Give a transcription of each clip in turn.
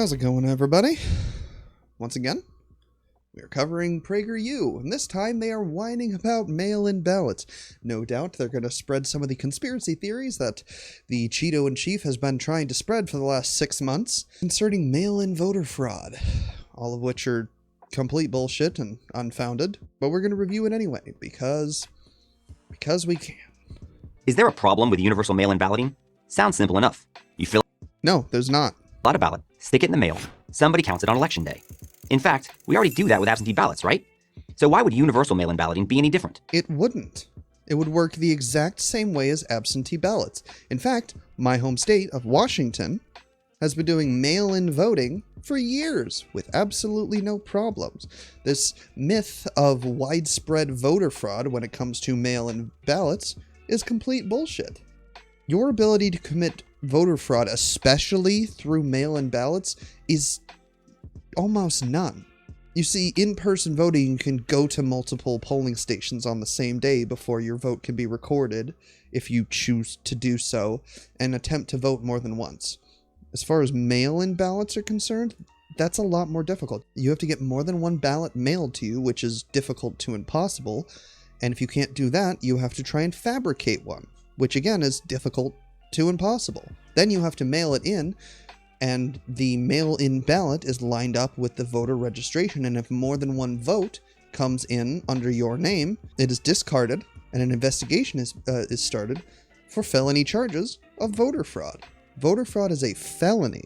How's it going, everybody? Once again, we are covering Prager and this time they are whining about mail-in ballots. No doubt they're going to spread some of the conspiracy theories that the Cheeto-in-Chief has been trying to spread for the last 6 months concerning mail-in voter fraud, all of which are complete bullshit and unfounded, but we're going to review it anyway, because we can. Is there a problem with universal mail-in balloting? Sounds simple enough. You fill No, there's not. out a ballot, stick it in the mail, somebody counts it on election day. In fact, we already do that with absentee ballots, right? So why would universal mail-in balloting be any different? It wouldn't. It would work the exact same way as absentee ballots. In fact, my home state of Washington has been doing mail-in voting for years with absolutely no problems. This myth of widespread voter fraud when it comes to mail-in ballots is complete bullshit. Your ability to commit voter fraud, especially through mail-in ballots, is almost none. You see, in-person voting, you can go to multiple polling stations on the same day before your vote can be recorded, if you choose to do so, and attempt to vote more than once. As far as mail-in ballots are concerned, that's a lot more difficult. You have to get more than one ballot mailed to you, which is difficult to impossible, and if you can't do that, you have to try and fabricate one, which again is difficult to impossible. Then you have to mail it in, and the mail-in ballot is lined up with the voter registration, and if more than one vote comes in under your name, it is discarded, and an investigation is started for felony charges of voter fraud. Voter fraud is a felony.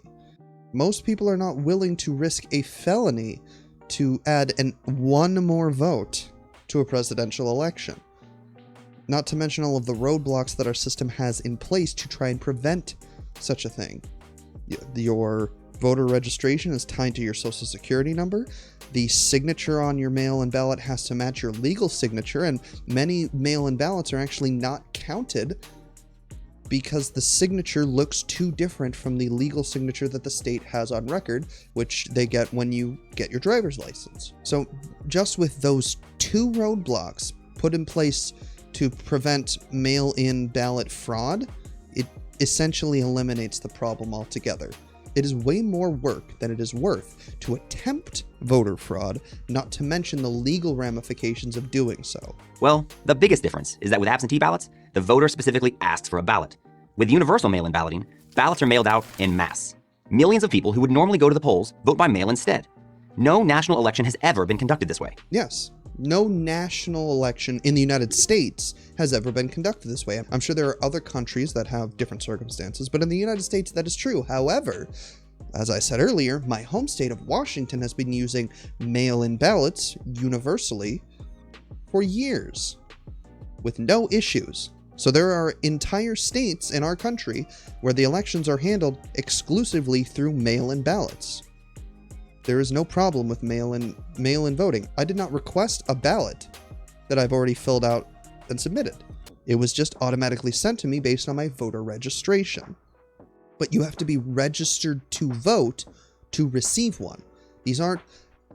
Most people are not willing to risk a felony to add one more vote to a presidential election. Not to mention all of the roadblocks that our system has in place to try and prevent such a thing. Your voter registration is tied to your social security number. The signature on your mail-in ballot has to match your legal signature, and many mail-in ballots are actually not counted because the signature looks too different from the legal signature that the state has on record, which they get when you get your driver's license. So just with those two roadblocks put in place to prevent mail-in ballot fraud, it essentially eliminates the problem altogether. It is way more work than it is worth to attempt voter fraud, not to mention the legal ramifications of doing so. Well, the biggest difference is that with absentee ballots, the voter specifically asks for a ballot. With universal mail-in balloting, ballots are mailed out en masse. Millions of people who would normally go to the polls vote by mail instead. No national election has ever been conducted this way. Yes. No national election in the United States has ever been conducted this way. I'm sure there are other countries that have different circumstances, but in the United States that is true. However, as I said earlier, my home state of Washington has been using mail-in ballots universally for years with no issues. So there are entire states in our country where the elections are handled exclusively through mail-in ballots. There is no problem with mail-in voting. I did not request a ballot that I've already filled out and submitted. It was just automatically sent to me based on my voter registration. But you have to be registered to vote to receive one. These aren't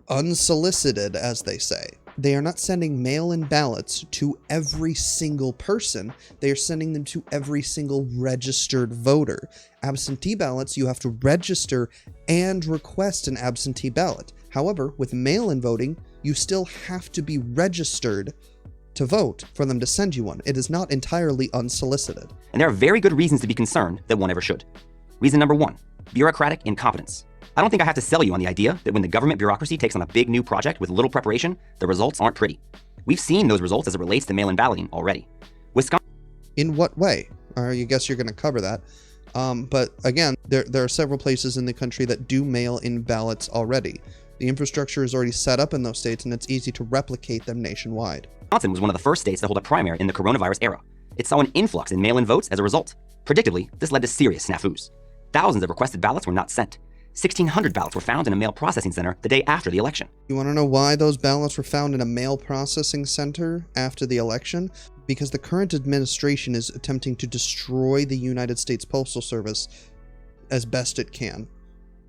unsolicited, as they say. They are not sending mail-in ballots to every single person. They are sending them to every single registered voter. Absentee ballots, you have to register and request an absentee ballot. However, with mail-in voting, you still have to be registered to vote for them to send you one. It is not entirely unsolicited. And there are very good reasons to be concerned that one ever should. Reason number one, bureaucratic incompetence. I don't think I have to sell you on the idea that when the government bureaucracy takes on a big new project with little preparation, the results aren't pretty. We've seen those results as it relates to mail-in balloting already. Wisconsin. In what way? I guess you're going to cover that. But again, there are several places in the country that do mail-in ballots already. The infrastructure is already set up in those states, and it's easy to replicate them nationwide. Wisconsin was one of the first states to hold a primary in the coronavirus era. It saw an influx in mail-in votes as a result. Predictably, this led to serious snafus. Thousands of requested ballots were not sent. 1,600 ballots were found in a mail processing center the day after the election. You want to know why those ballots were found in a mail processing center after the election? Because the current administration is attempting to destroy the United States Postal Service as best it can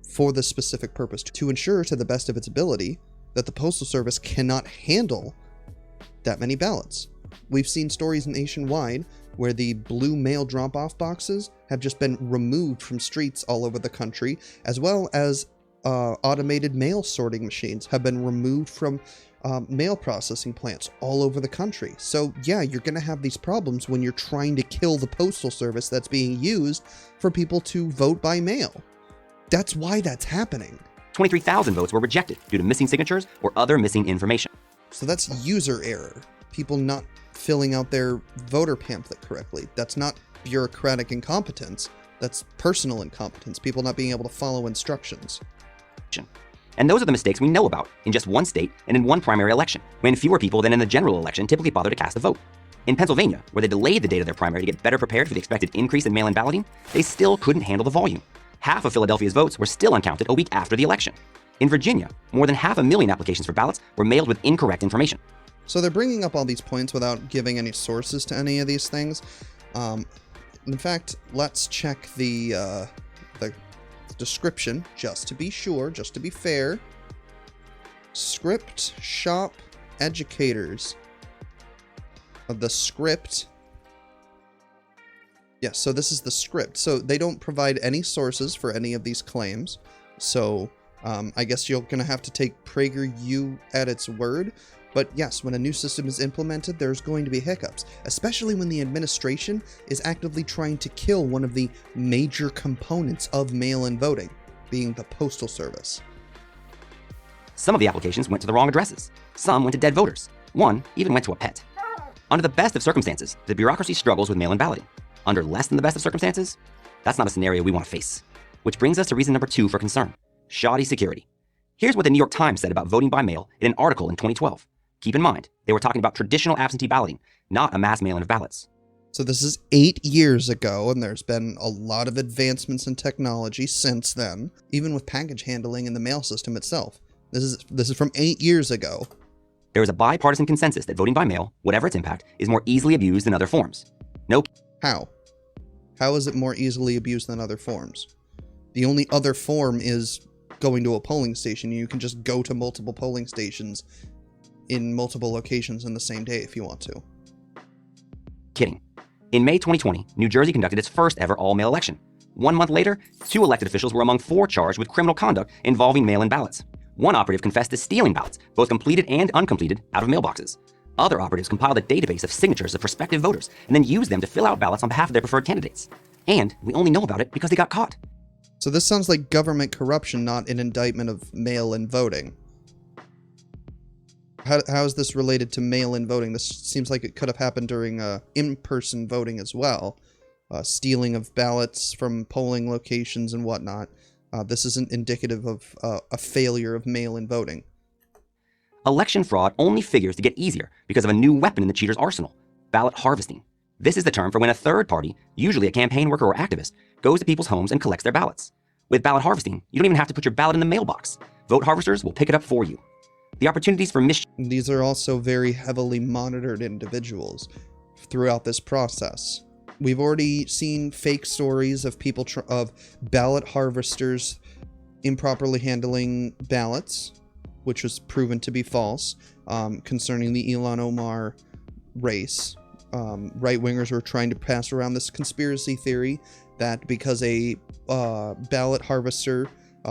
for this specific purpose, to ensure to the best of its ability that the Postal Service cannot handle that many ballots. We've seen stories nationwide where the blue mail drop-off boxes have just been removed from streets all over the country, as well as automated mail sorting machines have been removed from mail processing plants all over the country. So yeah, you're going to have these problems when you're trying to kill the postal service that's being used for people to vote by mail. That's why that's happening. 23,000 votes were rejected due to missing signatures or other missing information. So that's user error. People not filling out their voter pamphlet correctly. That's not bureaucratic incompetence. That's personal incompetence. People not being able to follow instructions. And those are the mistakes we know about in just one state and in one primary election, when fewer people than in the general election typically bother to cast a vote. In Pennsylvania, where they delayed the date of their primary to get better prepared for the expected increase in mail-in balloting, they still couldn't handle the volume. Half of Philadelphia's votes were still uncounted a week after the election. In Virginia, more than 500,000 applications for ballots were mailed with incorrect information. So they're bringing up all these points without giving any sources to any of these things. In fact, let's check the description, just to be sure, just to be fair. Script shop educators. The script. Yes, so this is the script. So they don't provide any sources for any of these claims. So I guess you're going to have to take PragerU at its word. But yes, when a new system is implemented, there's going to be hiccups, especially when the administration is actively trying to kill one of the major components of mail-in voting, being the postal service. Some of the applications went to the wrong addresses. Some went to dead voters. One even went to a pet. Under the best of circumstances, the bureaucracy struggles with mail-in balloting. Under less than the best of circumstances, that's not a scenario we want to face. Which brings us to reason number 2 for concern: shoddy security. Here's what the New York Times said about voting by mail in an article in 2012. Keep in mind, they were talking about traditional absentee balloting, not a mass mail-in of ballots. So this is 8 years ago, and there's been a lot of advancements in technology since then, even with package handling in the mail system itself. This is from 8 years ago. There is a bipartisan consensus that voting by mail, whatever its impact, is more easily abused than other forms. Nope. How? How is it more easily abused than other forms? The only other form is going to a polling station. You can just go to multiple polling stations in multiple locations in the same day if you want to. Kidding. In May 2020, New Jersey conducted its first ever all-mail election. 1 month later, 2 elected officials were among 4 charged with criminal conduct involving mail-in ballots. One operative confessed to stealing ballots, both completed and uncompleted, out of mailboxes. Other operatives compiled a database of signatures of prospective voters and then used them to fill out ballots on behalf of their preferred candidates. And we only know about it because they got caught. So this sounds like government corruption, not an indictment of mail-in voting. How is this related to mail-in voting? This seems like it could have happened during in-person voting as well. Stealing of ballots from polling locations and whatnot. This isn't indicative of a failure of mail-in voting. Election fraud only figures to get easier because of a new weapon in the cheater's arsenal: ballot harvesting. This is the term for when a third party, usually a campaign worker or activist, goes to people's homes and collects their ballots. With ballot harvesting, you don't even have to put your ballot in the mailbox. Vote harvesters will pick it up for you. The opportunities for mischief. These are also very heavily monitored individuals throughout this process. We've already seen fake stories of people of ballot harvesters improperly handling ballots, which was proven to be false, concerning the Ilhan Omar race. Right-wingers were trying to pass around this conspiracy theory that because a ballot harvester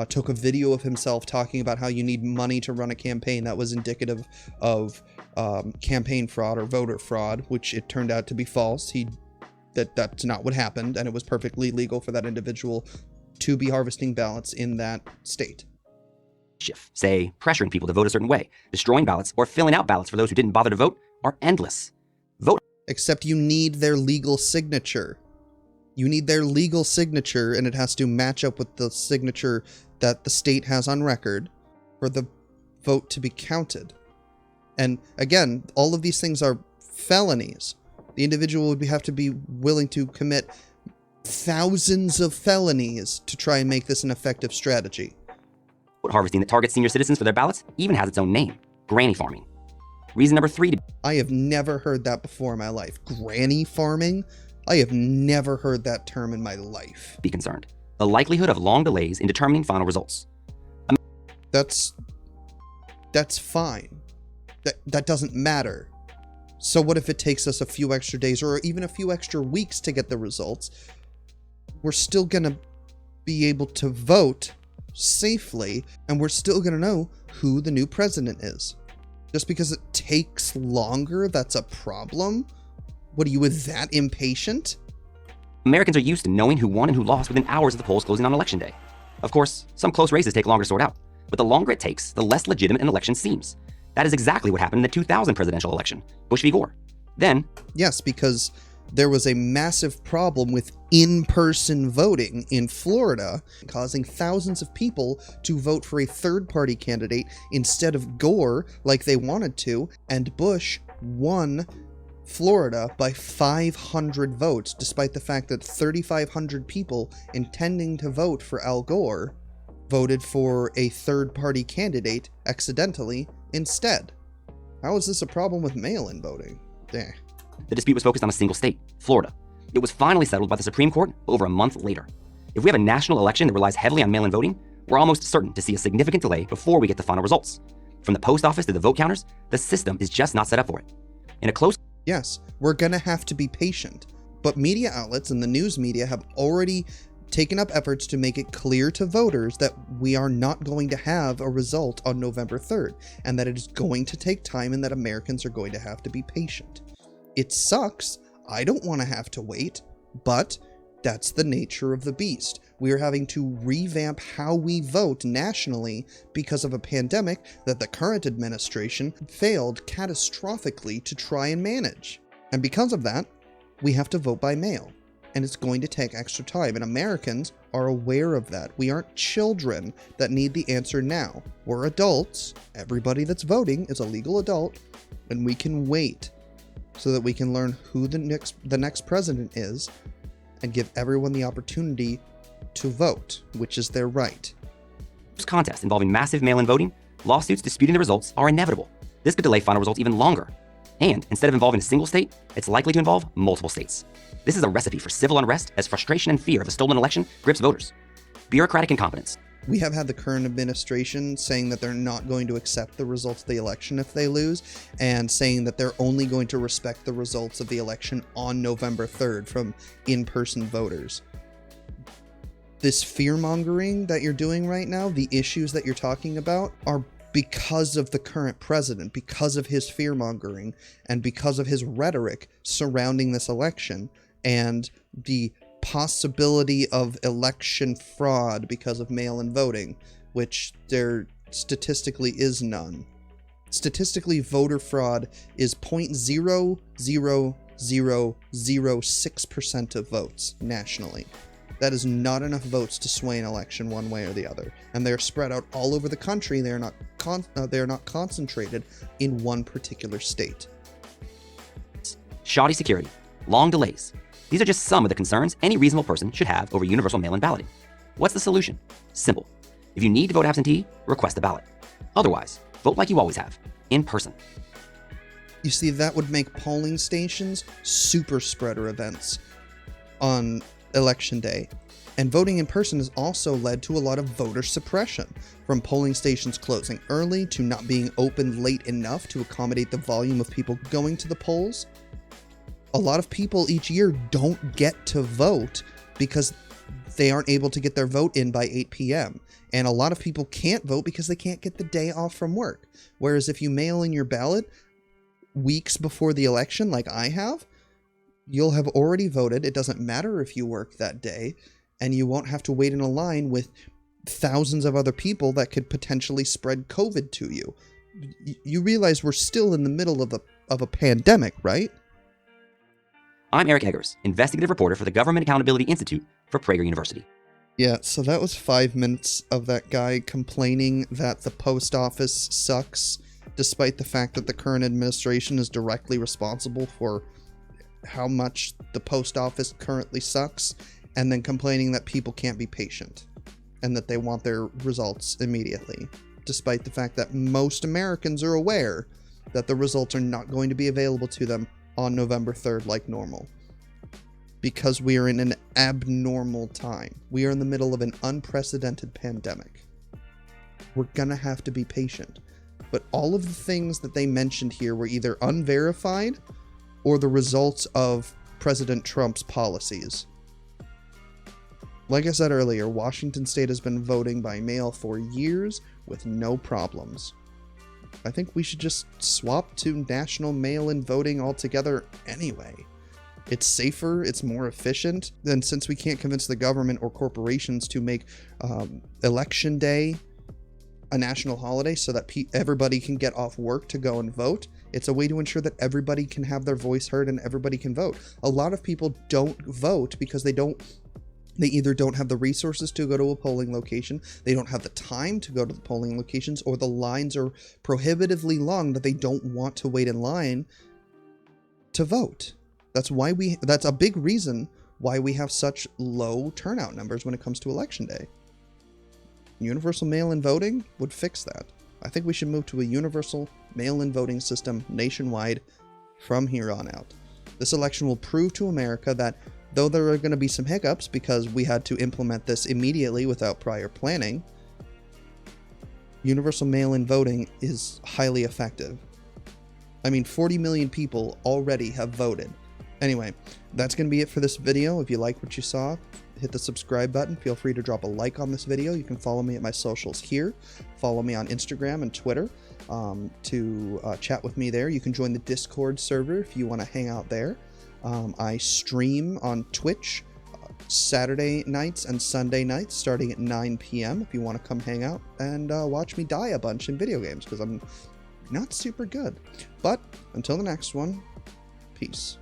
took a video of himself talking about how you need money to run a campaign, that was indicative of campaign fraud or voter fraud, which it turned out to be false. That's not what happened, and it was perfectly legal for that individual to be harvesting ballots in that state. Say, pressuring people to vote a certain way, destroying ballots, or filling out ballots for those who didn't bother to vote are endless. Except you need their legal signature. You need their legal signature, and it has to match up with the signature that the state has on record for the vote to be counted. And again, all of these things are felonies. The individual would have to be willing to commit thousands of felonies to try and make this an effective strategy. Vote harvesting that targets senior citizens for their ballots even has its own name: granny farming. Reason number 3 to I have never heard that before in my life. Granny farming? I have never heard that term in my life. be concerned: the likelihood of long delays in determining final results. That's fine. That doesn't matter. So what if it takes us a few extra days or even a few extra weeks to get the results? We're still gonna be able to vote safely, and we're still going to know who the new president is. Just because it takes longer, that's a problem? What are you, that impatient? Americans are used to knowing who won and who lost within hours of the polls closing on election day. Of course, some close races take longer to sort out, but the longer it takes, the less legitimate an election seems. That is exactly what happened in the 2000 presidential election, Bush v. Gore. Then, yes, because there was a massive problem with in-person voting in Florida, causing thousands of people to vote for a third-party candidate instead of Gore like they wanted to, and Bush won Florida by 500 votes, despite the fact that 3,500 people intending to vote for Al Gore voted for a third-party candidate accidentally instead. How is this a problem with mail-in voting? The dispute was focused on a single state, Florida. It was finally settled by the Supreme Court over a month later. If we have a national election that relies heavily on mail-in voting, we're almost certain to see a significant delay before we get the final results. From the post office to the vote counters, the system is just not set up for it. In a close... Yes, we're gonna have to be patient, but media outlets and the news media have already taken up efforts to make it clear to voters that we are not going to have a result on November 3rd, and that it is going to take time and that Americans are going to have to be patient. It sucks. I don't want to have to wait, but that's the nature of the beast. We are having to revamp how we vote nationally because of a pandemic that the current administration failed catastrophically to try and manage. And because of that, we have to vote by mail. And it's going to take extra time, and Americans are aware of that. We aren't children that need the answer now. We're adults. Everybody that's voting is a legal adult, and we can wait so that we can learn who the next president is and give everyone the opportunity to vote, which is their right. Contest involving massive mail-in voting, lawsuits disputing the results are inevitable. This could delay final results even longer. And instead of involving a single state, it's likely to involve multiple states. This is a recipe for civil unrest as frustration and fear of a stolen election grips voters. Bureaucratic incompetence. We have had the current administration saying that they're not going to accept the results of the election if they lose, and saying that they're only going to respect the results of the election on November 3rd from in-person voters. This fear-mongering that you're doing right now, the issues that you're talking about, are because of the current president, because of his fear-mongering, and because of his rhetoric surrounding this election, and the possibility of election fraud because of mail-in voting, which there statistically is none. Statistically, voter fraud is 0.00006% of votes nationally. That is not enough votes to sway an election one way or the other, and they're spread out all over the country. They are not concentrated in one particular state. Shoddy security, long delays. These are just some of the concerns any reasonable person should have over universal mail-in balloting. What's the solution? Simple. If you need to vote absentee, request a ballot. Otherwise, vote like you always have, in person. You see, that would make polling stations super spreader events on election day. And voting in person has also led to a lot of voter suppression, from polling stations closing early to not being open late enough to accommodate the volume of people going to the polls. A lot of people each year don't get to vote because they aren't able to get their vote in by 8 p.m. And a lot of people can't vote because they can't get the day off from work. Whereas if you mail in your ballot weeks before the election, like I have, you'll have already voted. It doesn't matter if you work that day, and you won't have to wait in a line with thousands of other people that could potentially spread COVID to you. You realize we're still in the middle of a pandemic, right? I'm Eric Eggers, investigative reporter for the Government Accountability Institute for Prager University. Yeah, so that was 5 minutes of that guy complaining that the post office sucks, despite the fact that the current administration is directly responsible for how much the post office currently sucks, and then complaining that people can't be patient and that they want their results immediately, despite the fact that most Americans are aware that the results are not going to be available to them on November 3rd like normal. Because we are in an abnormal time. We are in the middle of an unprecedented pandemic. We're gonna have to be patient. But all of the things that they mentioned here were either unverified or the results of President Trump's policies. Like I said earlier, Washington State has been voting by mail for years with no problems. I think we should just swap to national mail-in voting altogether anyway. It's safer, it's more efficient, and since we can't convince the government or corporations to make Election Day a national holiday so that everybody can get off work to go and vote, it's a way to ensure that everybody can have their voice heard and everybody can vote. A lot of people don't vote because they either don't have the resources to go to a polling location, they don't have the time to go to the polling locations, or the lines are prohibitively long that they don't want to wait in line to vote. That's a big reason why we have such low turnout numbers when it comes to Election Day. Universal mail-in voting would fix that. I think we should move to a universal mail-in voting system nationwide from here on out. This election will prove to America that though there are going to be some hiccups because we had to implement this immediately without prior planning, universal mail-in voting is highly effective. I mean, 40 million people already have voted. Anyway, that's going to be it for this video. If you like what you saw, hit the subscribe button. Feel free to drop a like on this video. You can follow me at my socials here. Follow me on Instagram and Twitter to chat with me there. You can join the Discord server if you want to hang out there. I stream on Twitch Saturday nights and Sunday nights starting at 9 p.m. if you want to come hang out and watch me die a bunch in video games because I'm not super good. But until the next one, peace.